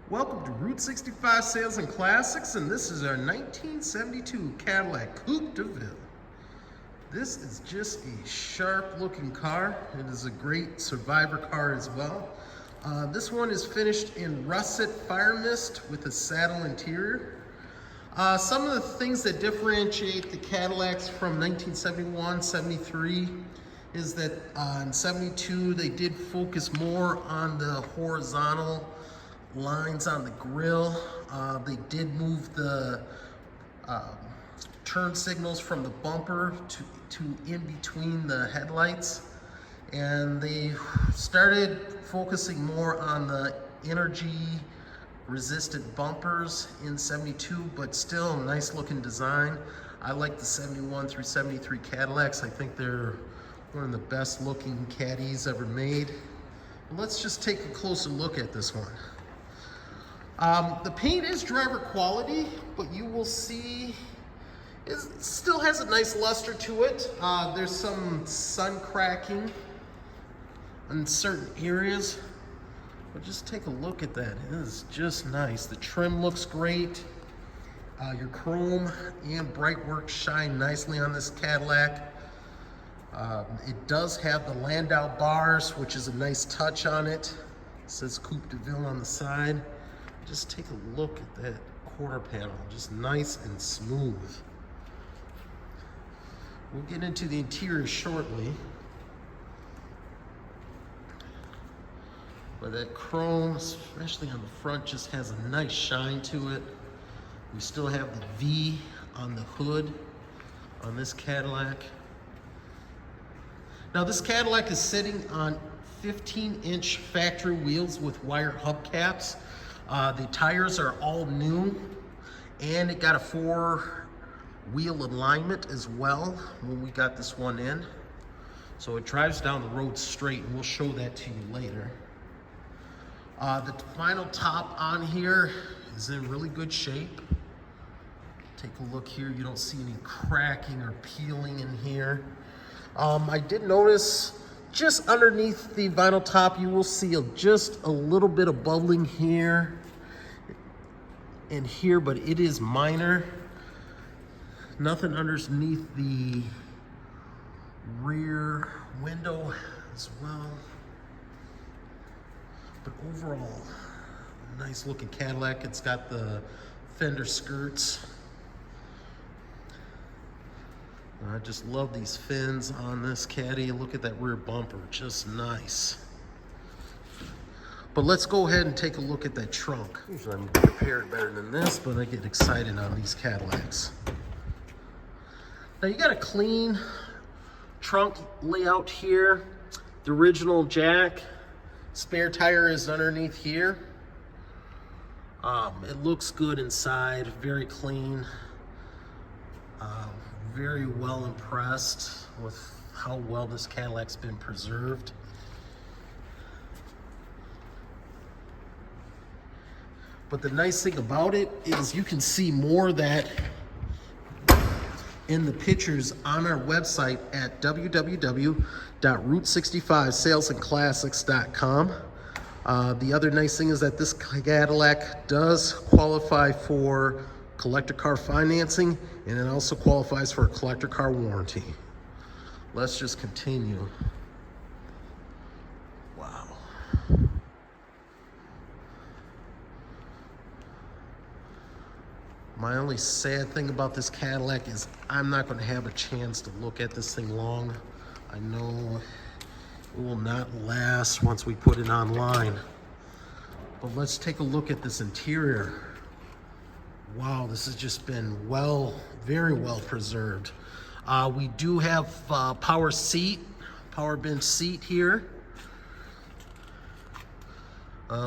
Welcome to Route 65 Sales and Classics, and this is our 1972 Cadillac Coupe deVille. This is just a sharp looking car. It is a great survivor car as well. This one is finished in russet fire mist with a saddle interior. Some of the things that differentiate the Cadillacs from 1971, 73 is that in 72 they did focus more on the horizontal lines on the grille. They did move the turn signals from the bumper to in between the headlights, and they started focusing more on the energy resistant bumpers in 72, but still nice looking design. I like the 71 through 73 Cadillacs. I think they're one of the best looking Caddies ever made. Let's just take a closer look at this one. The paint is driver quality, but you will see it still has a nice luster to it. There's some sun cracking in certain areas, but just take a look at that. It is just nice. The trim looks great. Your chrome and bright work shine nicely on this Cadillac. It does have the Landau bars, which is a nice touch on it. It says Coupe deVille on the side. Just take a look at that quarter panel, just nice and smooth. We'll get into the interior shortly. But that chrome, especially on the front, just has a nice shine to it. We still have the V on the hood on this Cadillac. Now this Cadillac is sitting on 15-inch factory wheels with wire hubcaps. The tires are all new, and it got a 4-wheel alignment as well when we got this one in. So it drives down the road straight, and we'll show that to you later. The final top on here is in really good shape. Take a look here. You don't see any cracking or peeling in here. I did notice just underneath the vinyl top, you will see just a little bit of bubbling here and here, but it is minor. Nothing underneath the rear window as well. But overall, nice looking Cadillac. It's got the fender skirts. I just love these fins on this Caddy. Look at that rear bumper, just nice. But let's go ahead and take a look at that trunk. Usually I'm prepared better than this, but I get excited on these Cadillacs. Now you got a clean trunk layout here. The original jack, spare tire is underneath here. It looks good inside, very clean. Very well impressed with how well this Cadillac's been preserved. But the nice thing about it is you can see more of that in the pictures on our website at www.route65salesandclassics.com. The other nice thing is that this Cadillac does qualify for collector car financing, and it also qualifies for a collector car warranty. Let's just continue. Wow. My only sad thing about this Cadillac is I'm not going to have a chance to look at this thing long. I know it will not last once we put it online. But let's take a look at this interior. Wow, this has just been very well preserved. We do have power bench seat here.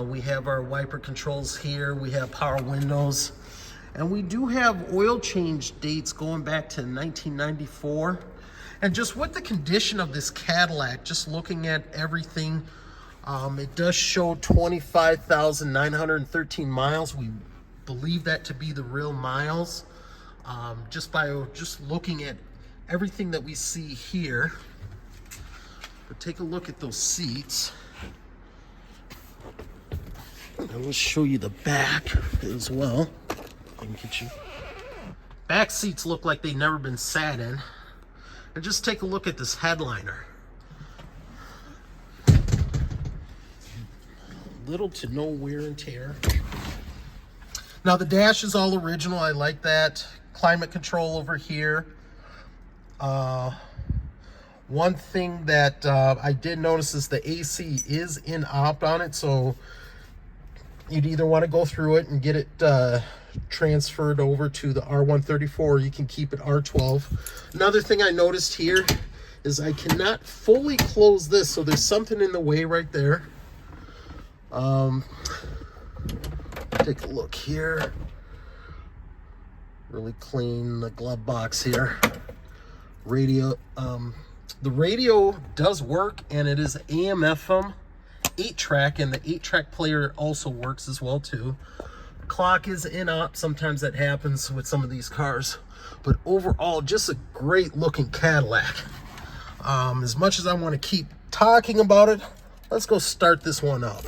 We have our wiper controls here. We have power windows. And we do have oil change dates going back to 1994. And just with the condition of this Cadillac, just looking at everything, it does show 25,913 miles. We believe that to be the real miles, just by looking at everything that we see here. But take a look at those seats. And let's show you the back as well. I can get you. Back seats look like they've never been sat in. And just take a look at this headliner. Little to no wear and tear. Now the dash is all original. I like that. Climate control over here. One thing that I did notice is the AC is in opt on it, so you'd either want to go through it and get it transferred over to the R134, or you can keep it R12. Another thing I noticed here is I cannot fully close this, so there's something in the way right there. Take a look here. Really clean the glove box here. Radio, the radio does work, and it is AM FM 8-track, and the 8-track player also works as well too. Clock is in op. Sometimes that happens with some of these cars, but overall just a great looking Cadillac. As much as I want to keep talking about it, let's go start this one up.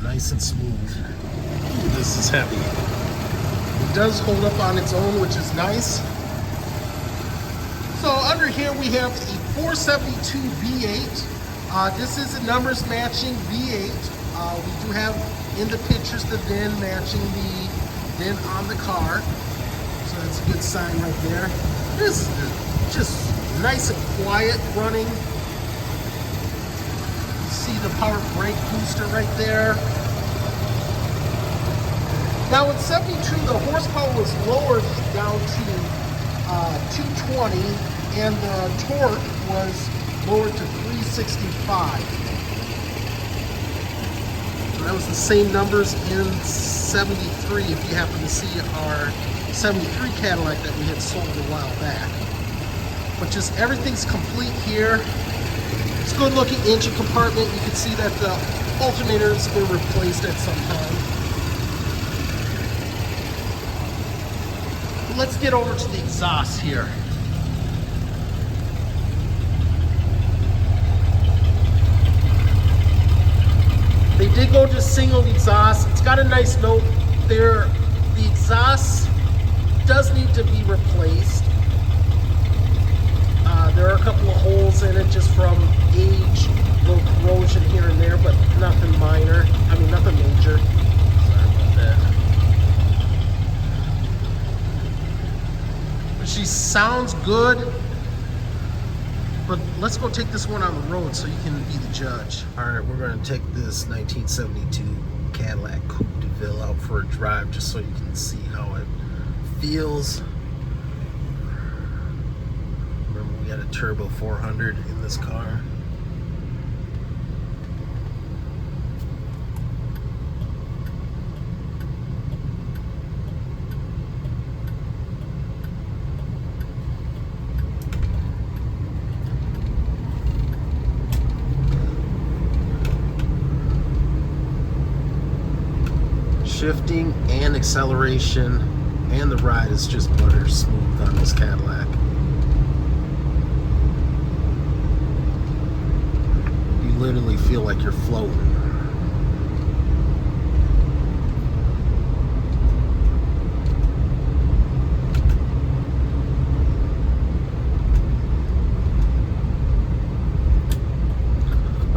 Nice and smooth. This is heavy. It does hold up on its own, which is nice. So under here we have a 472 V8. This is a numbers matching V8. We do have in the pictures the VIN matching the VIN on the car. So that's a good sign right there. This is just nice and quiet running. You see the power brake booster right there. Now in 72, the horsepower was lowered down to 220, and the torque was lowered to 365. So that was the same numbers in 73, if you happen to see our 73 Cadillac that we had sold a while back. But just everything's complete here. It's a good looking engine compartment. You can see that the alternator's been replaced at some time. Let's get over to the exhaust here. They did go to single exhaust. It's got a nice note there. The exhaust does need to be replaced. There are a couple of holes in it just from age, a little corrosion here and there, but nothing minor. I mean, nothing major. Sorry about that. She sounds good, but let's go take this one on the road so you can be the judge. All right, we're going to take this 1972 Cadillac Coupe deVille out for a drive just so you can see how it feels. Remember, we got a turbo 400 in this car. Shifting and acceleration and the ride is just butter smooth on this Cadillac. You literally feel like you're floating.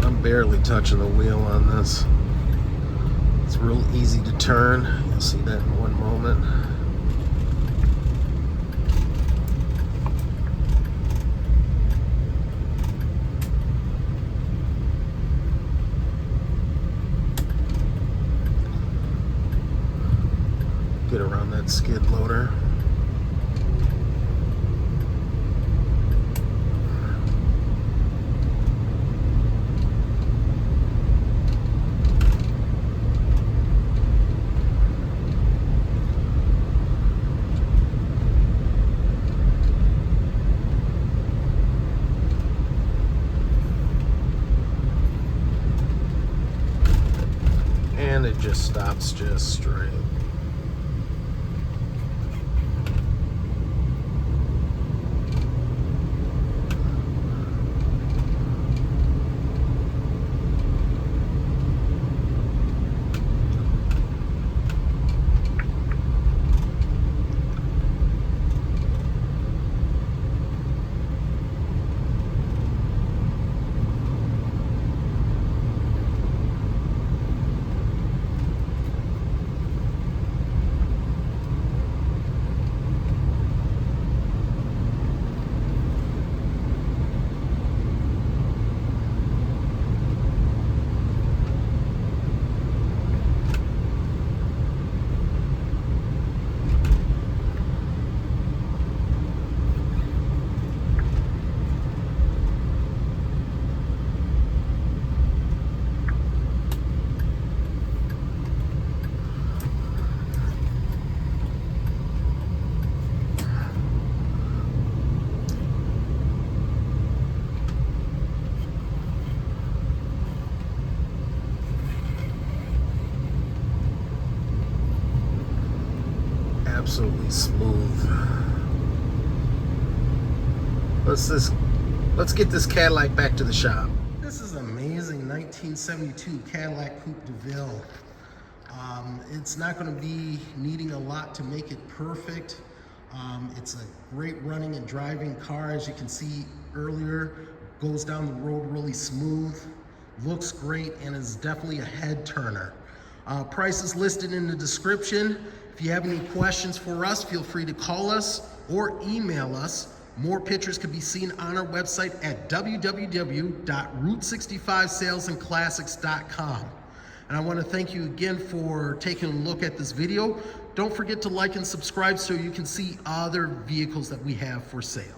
I'm barely touching the wheel on this. It's real easy to turn. You'll see that in one moment. Get around that skid loader. And it just stops just straight. absolutely smooth. Let's get this Cadillac back to the shop. This is an amazing 1972 Cadillac Coupe deVille. It's not going to be needing a lot to make it perfect. It's a great running and driving car, as you can see earlier. Goes down the road really smooth, looks great, and is definitely a head turner. Price is listed in the description. If you have any questions for us, feel free to call us or email us. More pictures can be seen on our website at www.route65salesandclassics.com. And I want to thank you again for taking a look at this video. Don't forget to like and subscribe so you can see other vehicles that we have for sale.